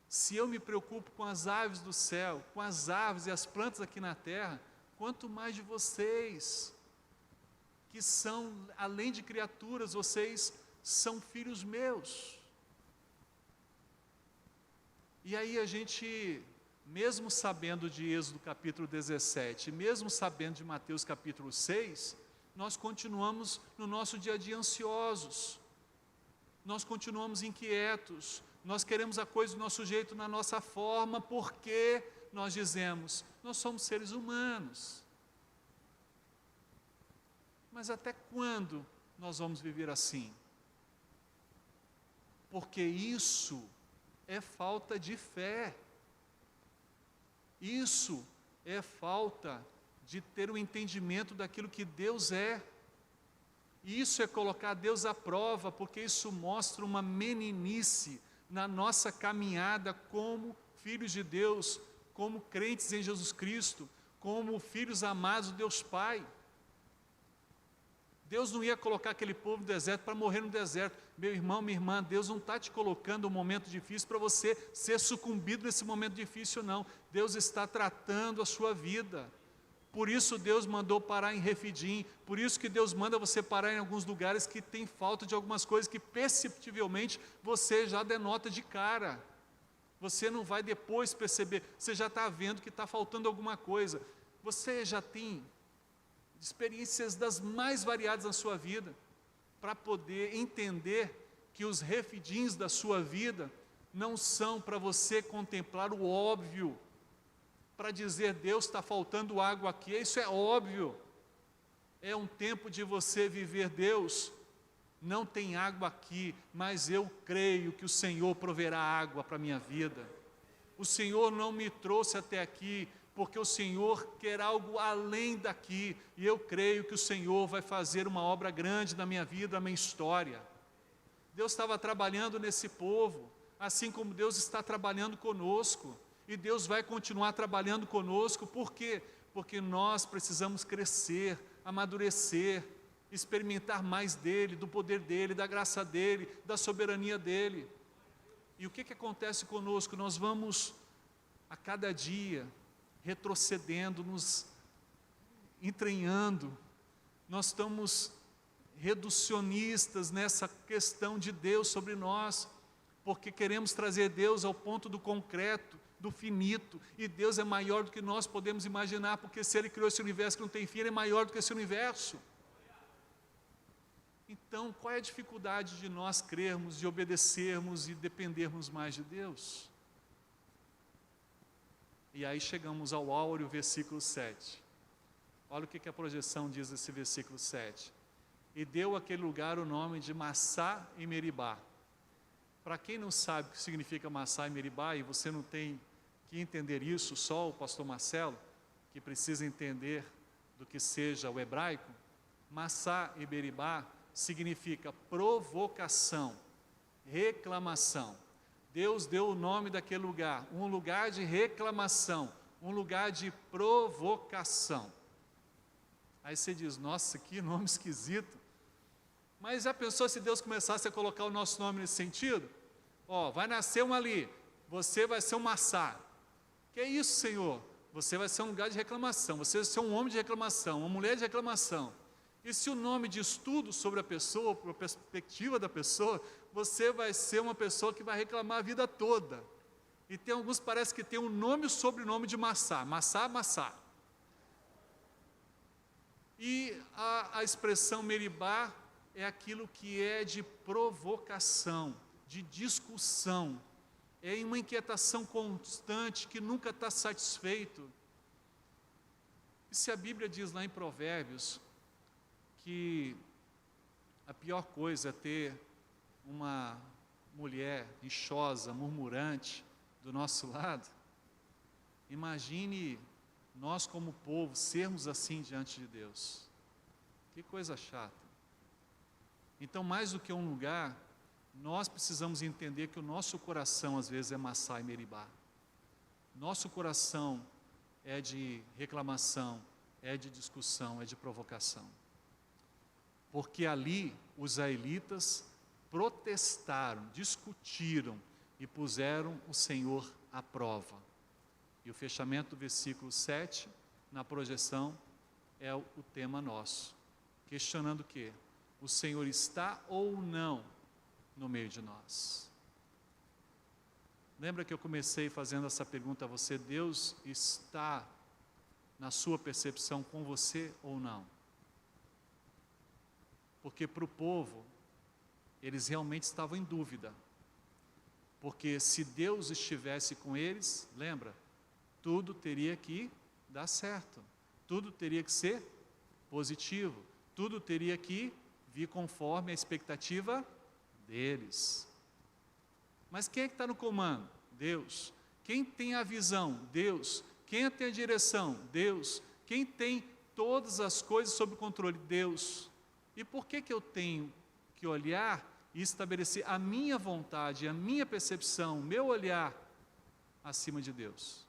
Se eu me preocupo com as aves do céu, com as árvores e as plantas aqui na terra, quanto mais de vocês, que são, além de criaturas, vocês são filhos meus. E aí a gente, mesmo sabendo de Êxodo capítulo 17, mesmo sabendo de Mateus capítulo 6, nós continuamos no nosso dia a dia ansiosos, nós continuamos inquietos, nós queremos a coisa do nosso jeito, na nossa forma, porque nós dizemos, nós somos seres humanos. Mas até quando nós vamos viver assim? Porque isso é falta de fé. Isso é falta de ter um entendimento daquilo que Deus é. Isso é colocar Deus à prova, porque isso mostra uma meninice na nossa caminhada como filhos de Deus, como crentes em Jesus Cristo, como filhos amados do Deus Pai. Deus não ia colocar aquele povo no deserto para morrer no deserto. Meu irmão, minha irmã, Deus não está te colocando um momento difícil para você ser sucumbido nesse momento difícil, não. Deus está tratando a sua vida. Por isso Deus mandou parar em Refidim, por isso que Deus manda você parar em alguns lugares que tem falta de algumas coisas que perceptivelmente você já denota de cara. Você não vai depois perceber, você já está vendo que está faltando alguma coisa. Você já tem experiências das mais variadas na sua vida, para poder entender que os refidins da sua vida não são para você contemplar o óbvio, para dizer, Deus, está faltando água aqui, isso é óbvio. É um tempo de você viver, Deus, não tem água aqui, mas eu creio que o Senhor proverá água para a minha vida. O Senhor não me trouxe até aqui, porque o Senhor quer algo além daqui, e eu creio que o Senhor vai fazer uma obra grande na minha vida, na minha história. Deus estava trabalhando nesse povo, assim como Deus está trabalhando conosco, e Deus vai continuar trabalhando conosco. Por quê? Porque nós precisamos crescer, amadurecer, experimentar mais dEle, do poder dEle, da graça dEle, da soberania dEle. E o que acontece conosco? Nós vamos, a cada dia, retrocedendo, nos entranhando, nós estamos reducionistas nessa questão de Deus sobre nós, porque queremos trazer Deus ao ponto do concreto, do finito, e Deus é maior do que nós podemos imaginar, porque se Ele criou esse universo que não tem fim, Ele é maior do que esse universo. Então, qual é a dificuldade de nós crermos, de obedecermos e dependermos mais de Deus? E aí chegamos ao áureo versículo 7. Olha o que a projeção diz nesse versículo 7. E deu àquele lugar o nome de Massá e Meribá. Para quem não sabe o que significa Massá e Meribá, e você não tem que entender isso, só o pastor Marcelo, que precisa entender do que seja o hebraico, Massá e Meribá significa provocação, reclamação. Deus deu o nome daquele lugar, um lugar de reclamação, um lugar de provocação. Aí você diz, nossa, que nome esquisito. Mas já pensou se Deus começasse a colocar o nosso nome nesse sentido? Ó, vai nascer um ali, você vai ser um Massá. Que é isso, Senhor? Você vai ser um lugar de reclamação, você vai ser um homem de reclamação, uma mulher de reclamação. E se o nome diz tudo sobre a pessoa, a perspectiva da pessoa, você vai ser uma pessoa que vai reclamar a vida toda. E tem alguns, parece que tem um nome e o sobrenome de Massá, Massá, Massá. E a expressão Meribá é aquilo que é de provocação, de discussão, é uma inquietação constante que nunca está satisfeito. E se a Bíblia diz lá em Provérbios que a pior coisa é ter uma mulher rixosa, murmurante do nosso lado, imagine nós como povo sermos assim diante de Deus. Que coisa chata. Então, mais do que um lugar, nós precisamos entender que o nosso coração às vezes é Massá e Meribá. Nosso coração é de reclamação, é de discussão, é de provocação. Porque ali os israelitas protestaram, discutiram e puseram o Senhor à prova. E o fechamento do versículo 7, na projeção, é o tema nosso. Questionando o quê? O Senhor está ou não no meio de nós? Lembra que eu comecei fazendo essa pergunta a você? Deus está na sua percepção com você ou não? Porque para o povo, eles realmente estavam em dúvida. Porque se Deus estivesse com eles, lembra? Tudo teria que dar certo. Tudo teria que ser positivo. Tudo teria que vir conforme a expectativa deles. Mas quem é que está no comando? Deus. Quem tem a visão? Deus. Quem tem a direção? Deus. Quem tem todas as coisas sob controle? Deus. E por que eu tenho que olhar e estabelecer a minha vontade, a minha percepção, o meu olhar acima de Deus.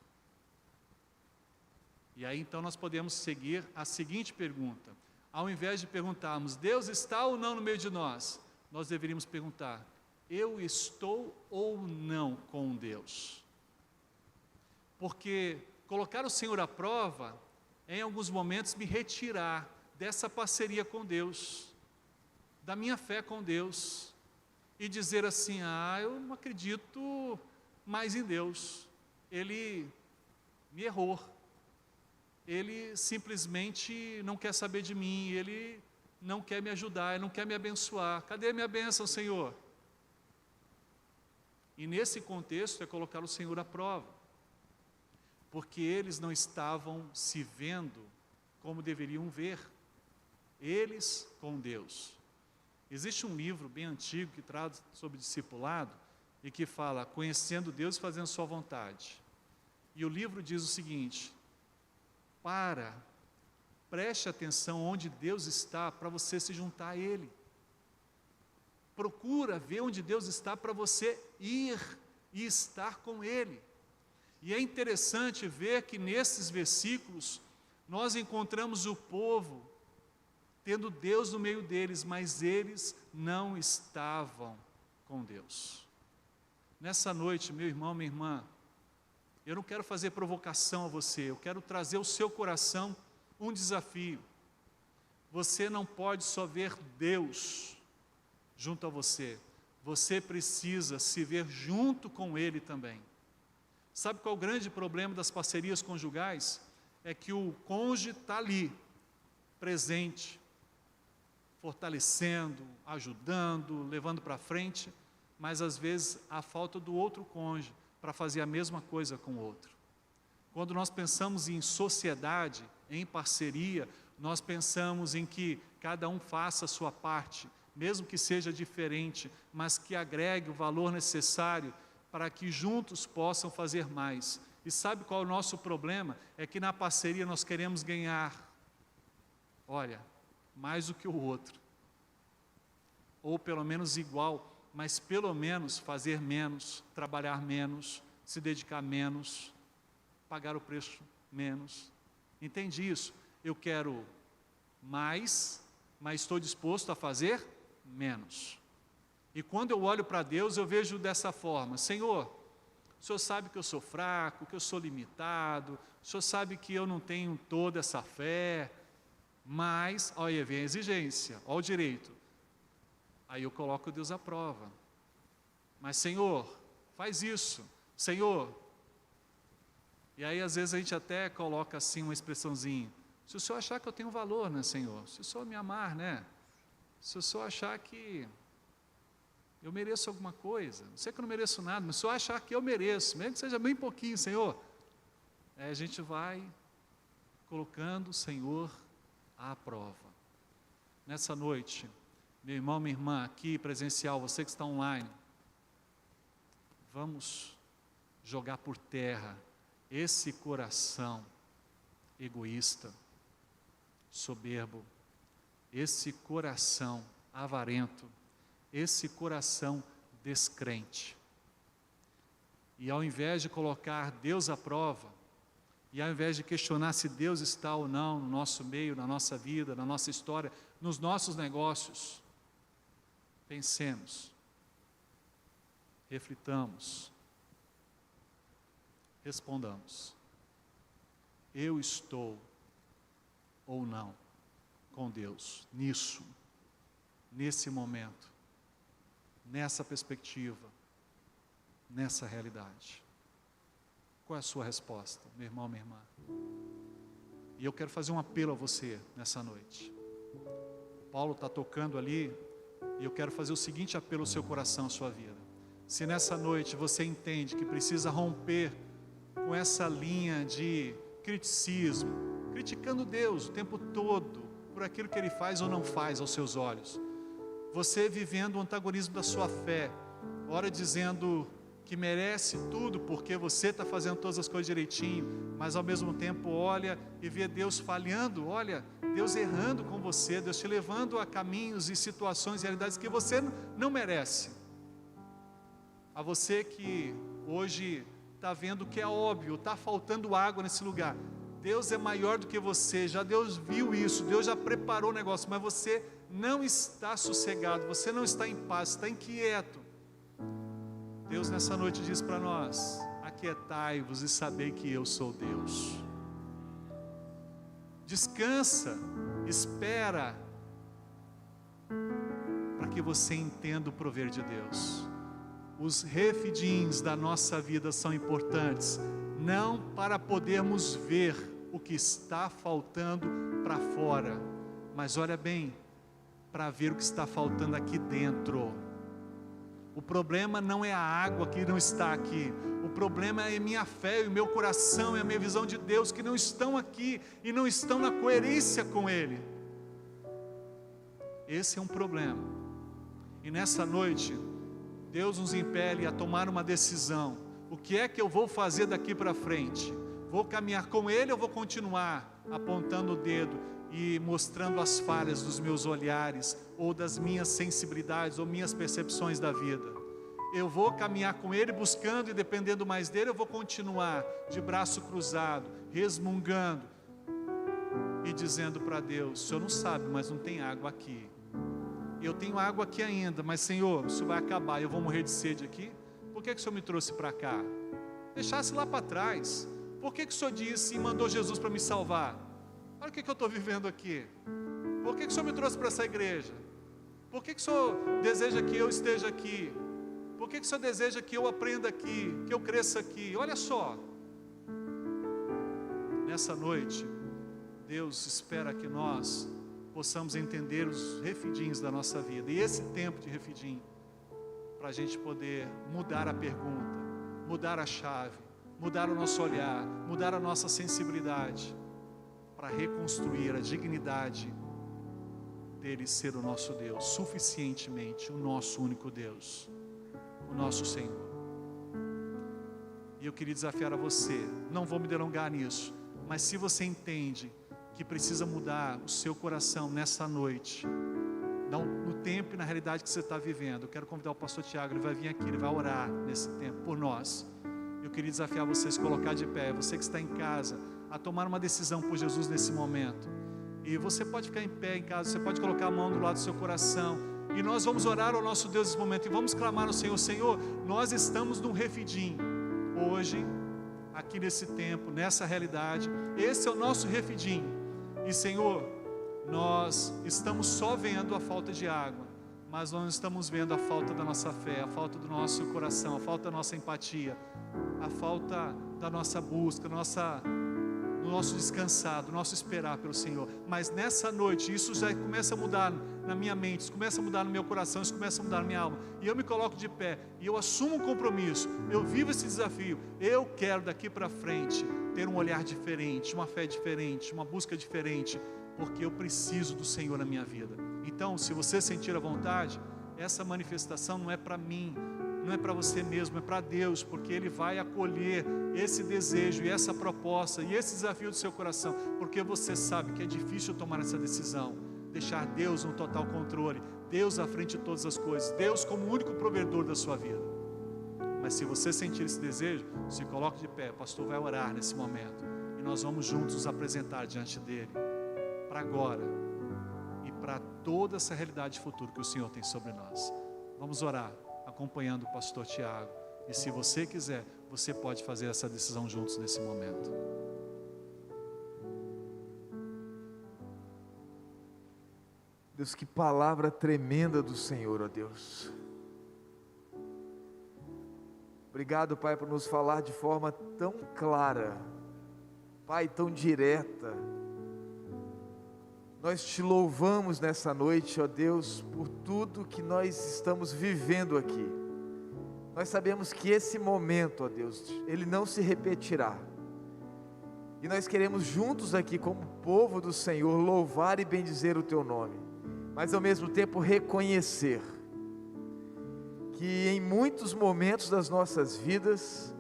E aí então nós podemos seguir a seguinte pergunta. Ao invés de perguntarmos, Deus está ou não no meio de nós? Nós deveríamos perguntar, eu estou ou não com Deus? Porque colocar o Senhor à prova é, em alguns momentos, me retirar dessa parceria com Deus, da minha fé com Deus, e dizer assim, eu não acredito mais em Deus, Ele me errou, Ele simplesmente não quer saber de mim, Ele não quer me ajudar, Ele não quer me abençoar, cadê a minha bênção, Senhor? E nesse contexto é colocar o Senhor à prova, porque eles não estavam se vendo como deveriam ver, eles com Deus. Existe um livro bem antigo que trata sobre discipulado e que fala, conhecendo Deus e fazendo sua vontade. E o livro diz o seguinte, preste atenção onde Deus está para você se juntar a Ele. Procura ver onde Deus está para você ir e estar com Ele. E é interessante ver que nesses versículos nós encontramos o povo tendo Deus no meio deles, mas eles não estavam com Deus. Nessa noite, meu irmão, minha irmã, eu não quero fazer provocação a você, eu quero trazer ao seu coração um desafio. Você não pode só ver Deus junto a você, você precisa se ver junto com Ele também. Sabe qual é o grande problema das parcerias conjugais? É que o cônjuge está ali, presente, fortalecendo, ajudando, levando para frente, mas às vezes há falta do outro cônjuge para fazer a mesma coisa com o outro. Quando nós pensamos em sociedade, em parceria, nós pensamos em que cada um faça a sua parte, mesmo que seja diferente, mas que agregue o valor necessário para que juntos possam fazer mais. E sabe qual é o nosso problema? É que na parceria nós queremos ganhar, mais do que o outro, ou pelo menos igual, mas pelo menos fazer menos, trabalhar menos, se dedicar menos, pagar o preço menos. Entende isso? Eu quero mais, mas estou disposto a fazer menos. E quando eu olho para Deus, eu vejo dessa forma, Senhor, o Senhor sabe que eu sou fraco, que eu sou limitado, o Senhor sabe que eu não tenho toda essa fé, mas, olha, vem a exigência, olha o direito. Aí eu coloco Deus à prova. Mas, Senhor, faz isso, Senhor. E aí, às vezes, a gente até coloca assim uma expressãozinha. Se o Senhor achar que eu tenho valor, né, Senhor? Se o Senhor me amar, né? Se o Senhor achar que eu mereço alguma coisa. Não sei que eu não mereço nada, mas se o Senhor achar que eu mereço, mesmo que seja bem pouquinho, Senhor. Aí a gente vai colocando o Senhor à prova. Nessa noite, meu irmão, minha irmã, aqui presencial, você que está online, vamos jogar por terra esse coração egoísta, soberbo, esse coração avarento, esse coração descrente. E ao invés de colocar Deus à prova, e ao invés de questionar se Deus está ou não no nosso meio, na nossa vida, na nossa história, nos nossos negócios, pensemos, reflitamos, respondamos, eu estou ou não com Deus, nisso, nesse momento, nessa perspectiva, nessa realidade. Qual é a sua resposta, meu irmão, minha irmã? E eu quero fazer um apelo a você nessa noite. Paulo está tocando ali, e eu quero fazer o seguinte apelo ao seu coração, à sua vida. Se nessa noite você entende que precisa romper com essa linha de criticismo, criticando Deus o tempo todo, por aquilo que Ele faz ou não faz aos seus olhos, você vivendo o antagonismo da sua fé, ora dizendo, que merece tudo porque você está fazendo todas as coisas direitinho, mas ao mesmo tempo olha e vê Deus falhando, olha, Deus errando com você, Deus te levando a caminhos e situações e realidades que você não merece. A você que hoje está vendo que é óbvio, está faltando água nesse lugar, Deus é maior do que você, já Deus viu isso, Deus já preparou o negócio, mas você não está sossegado, você não está em paz, está inquieto. Deus nessa noite diz para nós: aquietai-vos e sabei que eu sou Deus. Descansa, espera, para que você entenda o prover de Deus. Os refidins da nossa vida são importantes, não para podermos ver o que está faltando para fora, mas olha bem, para ver o que está faltando aqui dentro. O problema não é a água que não está aqui, o problema é minha fé e o meu coração e a minha visão de Deus que não estão aqui e não estão na coerência com Ele. Esse é um problema. E nessa noite, Deus nos impele a tomar uma decisão. O que é que eu vou fazer daqui para frente? Vou caminhar com Ele ou vou continuar apontando o dedo e mostrando as falhas dos meus olhares, ou das minhas sensibilidades, ou minhas percepções da vida? Eu vou caminhar com Ele buscando e dependendo mais dEle, eu vou continuar de braço cruzado, resmungando e dizendo para Deus: o Senhor não sabe, mas não tem água aqui. Eu tenho água aqui ainda, mas Senhor, isso vai acabar, eu vou morrer de sede aqui. Por que o Senhor me trouxe para cá? Deixasse lá para trás. Por que o Senhor disse e mandou Jesus para me salvar? Olha o que eu estou vivendo aqui. Por que o Senhor me trouxe para essa igreja? Por que o Senhor deseja que eu esteja aqui? Por que o Senhor deseja que eu aprenda aqui, que eu cresça aqui? Olha só, nessa noite, Deus espera que nós possamos entender os refidins da nossa vida, e esse tempo de refidim, para a gente poder mudar a pergunta, mudar a chave, mudar o nosso olhar, mudar a nossa sensibilidade, para reconstruir a dignidade dele ser o nosso Deus, suficientemente o nosso único Deus, o nosso Senhor. E eu queria desafiar a você, não vou me delongar nisso, mas se você entende que precisa mudar o seu coração nessa noite, no tempo e na realidade que você está vivendo, eu quero convidar o pastor Tiago, ele vai vir aqui, ele vai orar nesse tempo por nós. Eu queria desafiar você a se colocar de pé, você que está em casa, a tomar uma decisão por Jesus nesse momento. E você pode ficar em pé em casa, você pode colocar a mão do lado do seu coração, e nós vamos orar ao nosso Deus nesse momento, e vamos clamar ao Senhor: Senhor, nós estamos num refidim, hoje, aqui nesse tempo, nessa realidade, esse é o nosso refidim, e Senhor, nós estamos só vendo a falta de água, mas nós não estamos vendo a falta da nossa fé, a falta do nosso coração, a falta da nossa empatia, a falta da nossa busca, do nosso descansar, do nosso esperar pelo Senhor. Mas nessa noite, isso já começa a mudar na minha mente, isso começa a mudar no meu coração, isso começa a mudar na minha alma, e eu me coloco de pé, e eu assumo um compromisso, eu vivo esse desafio, eu quero daqui para frente, ter um olhar diferente, uma fé diferente, uma busca diferente, porque eu preciso do Senhor na minha vida. Então, se você sentir a vontade, essa manifestação não é para mim, não é para você mesmo, é para Deus, porque Ele vai acolher esse desejo e essa proposta e esse desafio do seu coração, porque você sabe que é difícil tomar essa decisão, deixar Deus no total controle, Deus à frente de todas as coisas, Deus como o único provedor da sua vida. Mas se você sentir esse desejo, se coloque de pé, o pastor vai orar nesse momento, e nós vamos juntos nos apresentar diante dEle, para agora e para toda essa realidade futura que o Senhor tem sobre nós. Vamos orar, acompanhando o pastor Tiago, e se você quiser, você pode fazer essa decisão juntos nesse momento. Deus, que palavra tremenda do Senhor, ó Deus. Obrigado, Pai, por nos falar de forma tão clara, Pai, tão direta. Nós te louvamos nessa noite, ó Deus, por tudo que nós estamos vivendo aqui. Nós sabemos que esse momento, ó Deus, ele não se repetirá. E nós queremos juntos aqui, como povo do Senhor, louvar e bendizer o Teu nome, mas ao mesmo tempo reconhecer que em muitos momentos das nossas vidas,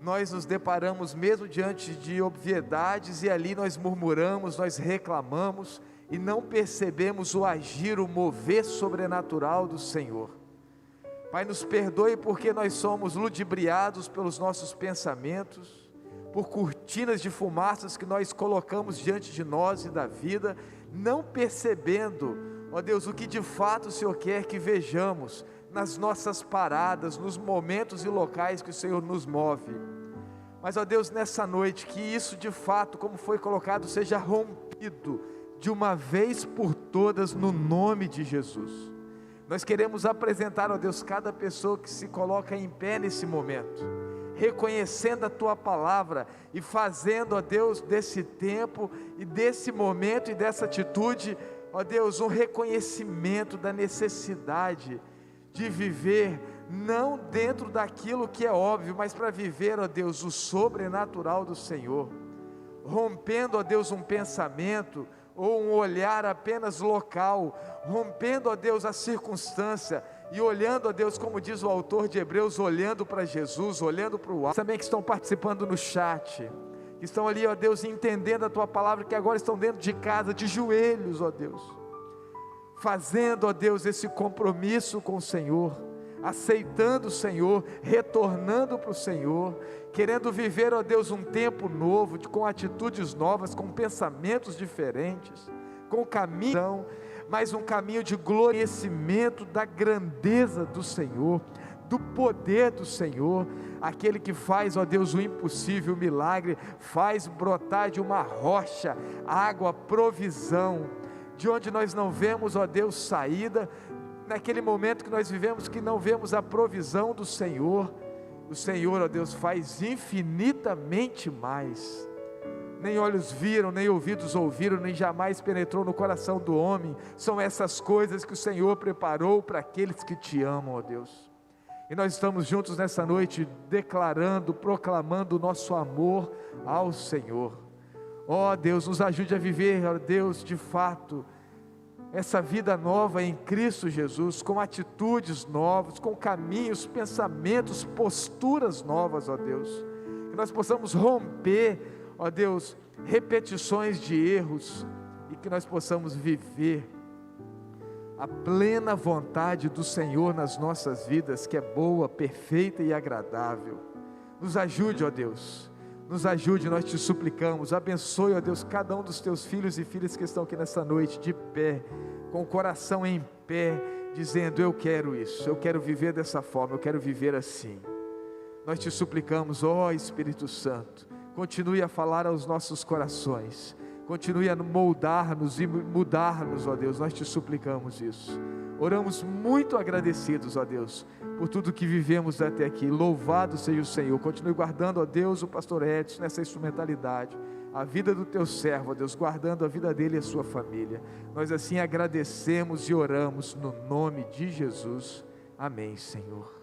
nós nos deparamos mesmo diante de obviedades, e ali nós murmuramos, nós reclamamos, e não percebemos o agir, o mover sobrenatural do Senhor. Pai, nos perdoe porque nós somos ludibriados pelos nossos pensamentos, por cortinas de fumaças que nós colocamos diante de nós e da vida, não percebendo, ó Deus, o que de fato o Senhor quer que vejamos nas nossas paradas, nos momentos e locais que o Senhor nos move. Mas, ó Deus, nessa noite, que isso de fato, como foi colocado, seja rompido de uma vez por todas, no nome de Jesus. Nós queremos apresentar, ó Deus, cada pessoa que se coloca em pé nesse momento, reconhecendo a Tua palavra e fazendo, ó Deus, desse tempo e desse momento e dessa atitude, ó Deus, um reconhecimento da necessidade de viver, não dentro daquilo que é óbvio, mas para viver, ó Deus, o sobrenatural do Senhor, rompendo, ó Deus, um pensamento, ou um olhar apenas local, rompendo, ó Deus, a circunstância, e olhando, ó Deus, como diz o autor de Hebreus, olhando para Jesus, olhando para o alto. Também que estão participando no chat, que estão ali, ó Deus, entendendo a Tua palavra, que agora estão dentro de casa, de joelhos, ó Deus, fazendo, ó Deus, esse compromisso com o Senhor, aceitando o Senhor, retornando para o Senhor, querendo viver, ó Deus, um tempo novo, com atitudes novas, com pensamentos diferentes, com caminho, mas um caminho de glorificamento da grandeza do Senhor, do poder do Senhor, aquele que faz, ó Deus, o impossível, o milagre, faz brotar de uma rocha, água, provisão, de onde nós não vemos, ó Deus, saída, naquele momento que nós vivemos, que não vemos a provisão do Senhor, o Senhor, ó Deus, faz infinitamente mais, nem olhos viram, nem ouvidos ouviram, nem jamais penetrou no coração do homem, são essas coisas que o Senhor preparou para aqueles que te amam, ó Deus, e nós estamos juntos nessa noite, declarando, proclamando o nosso amor ao Senhor. Ó Deus, nos ajude a viver, ó Deus, de fato, essa vida nova em Cristo Jesus, com atitudes novas, com caminhos, pensamentos, posturas novas, ó Deus, que nós possamos romper, ó Deus, repetições de erros, e que nós possamos viver a plena vontade do Senhor nas nossas vidas, que é boa, perfeita e agradável. Nos ajude, ó Deus, nos ajude, nós te suplicamos, abençoe, ó Deus, cada um dos teus filhos e filhas que estão aqui nessa noite, de pé, com o coração em pé, dizendo, eu quero isso, eu quero viver dessa forma, eu quero viver assim. Nós te suplicamos, ó Espírito Santo, continue a falar aos nossos corações, continue a moldar-nos e mudar-nos, ó Deus, nós te suplicamos isso. Oramos muito agradecidos, ó Deus, por tudo que vivemos até aqui. Louvado seja o Senhor. Continue guardando, ó Deus, o pastor Edson nessa instrumentalidade, a vida do teu servo, ó Deus, guardando a vida dele e a sua família. Nós assim agradecemos e oramos no nome de Jesus. Amém, Senhor.